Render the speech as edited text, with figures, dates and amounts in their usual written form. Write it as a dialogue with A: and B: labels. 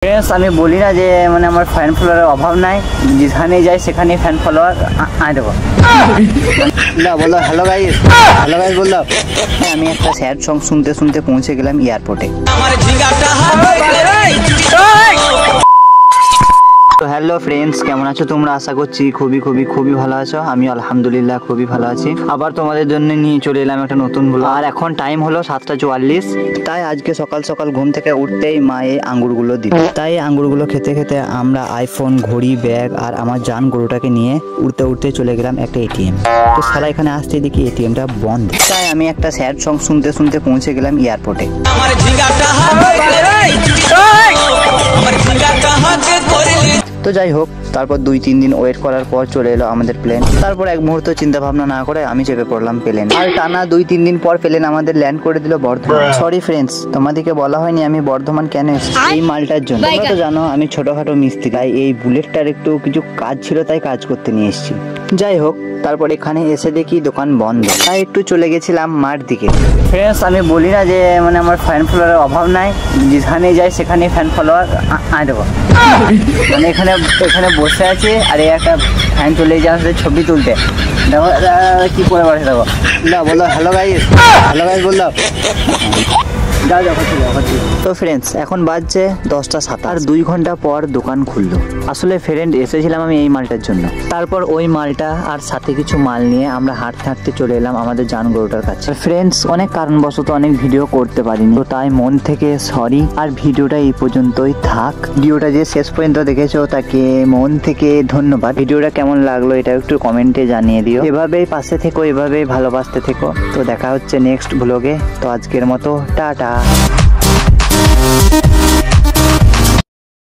A: Friends আমি বলি না যে মানে আমার ফ্যান ফলোয়ারের অভাব নাই, যেখানে যাই সেখানে ফ্যান ফলোয়ার আয় দেবো। বলো হ্যালো গাইস, হ্যালো গাইস বললাম। আমি একটা স্যাড সং শুনতে শুনতে পৌঁছে গেলাম এয়ারপোর্টে। তো হ্যালো ফ্রেন্ডস, কেমন আছো তোমরা? আশা করছি খুবই ভালো আছো। আমি আলহামদুলিল্লাহ খুবই ভালো আছি। আবার তোমাদের জন্য নিয়ে চলে এলাম একটা নতুন ব্লগ। আর এখন টাইম হলো 7:44। তাই আজকে সকাল সকাল ঘুম থেকে উঠতেই মা এই আঙ্গুরগুলো দিল। তাই আঙ্গুরগুলো খেতে খেতে আমরা আইফোন, ঘড়ি, ব্যাগ আর আমার জান গরুটাকে নিয়ে উঠতে চলে গেলাম একটা এটিএম। তো সারা এখানে আসতে দেখি এটিএমটা বন্ধ। তাই আমি একটা স্যাড সং শুনতে শুনতে পৌঁছে গেলাম এয়ারপোর্টে। তো যাই হোক, তারপর 2-3 দিন ওয়েট করার পর চলে এলো আমাদের প্লেন। তারপর এক মুহূর্ত চিন্তা ভাবনা না করে আমি চেপে পড়লাম প্লেন। আর টানা 2-3 দিন পর প্লেন আমাদের ল্যান্ড করে দিল বর্ধমান। সরি ফ্রেন্ডস, তোমাদেরকে বলা হয়নি আমি বর্ধমান কেন এসেছি, এই মালটার জন্য। তোমরা তো জানো আমি ছোটখাটো মিস্ত্রি, তাই এই বুলেটটার একটু কিছু কাজ ছিল, তাই কাজ করতে নিয়ে এসেছি। যাই হোক, তারপর এখানে এসে দেখি দোকান বন্ধ, তাই একটু চলে গেছিলাম মাঠ দিকে। ফ্রেন্ডস আমি বলি না যে মানে আমার ফ্যান ফলোয়ারের অভাব নাই, যেখানে যাই সেখানে ফ্যান ফলোয়ার আয় দেবো। মানে এখানে বসে আছে আর এই একটা ফ্যান চলে যাচ্ছে ছবি তুলতে। দেখো কি করে বসে দেখো। বললো হ্যালো গাইস, হ্যালো গাইস বললাম। তো ফ্রেন্ডস এখন বাজছে 10:07 আর 2 ঘন্টা পর দোকান খুললো। আসলে ফ্রেন্ড এসেছিলাম আমি এই মালটার জন্য। তারপর ওই মালটা আর সাথে কিছু মাল নিয়ে আমরা হাঁটতে চলে এলাম আমাদের জান গরুটার কাছে। ফ্রেন্ডস অনেক কারণবশত অনেক ভিডিও করতে পারিনি, তো তাই মন থেকে সরি। আর ভিডিওটা এই পর্যন্তই থাক। ভিডিওটা যে শেষ পর্যন্ত দেখেছো তাকে মন থেকে ধন্যবাদ। ভিডিওটা কেমন লাগলো এটা একটু কমেন্টে জানিয়ে দিও। এভাবেই পাশে থেকো, এভাবেই ভালোবাসতে থেকো। তো দেখা হচ্ছে নেক্সট ব্লগে। তো আজকের মতো টাটা।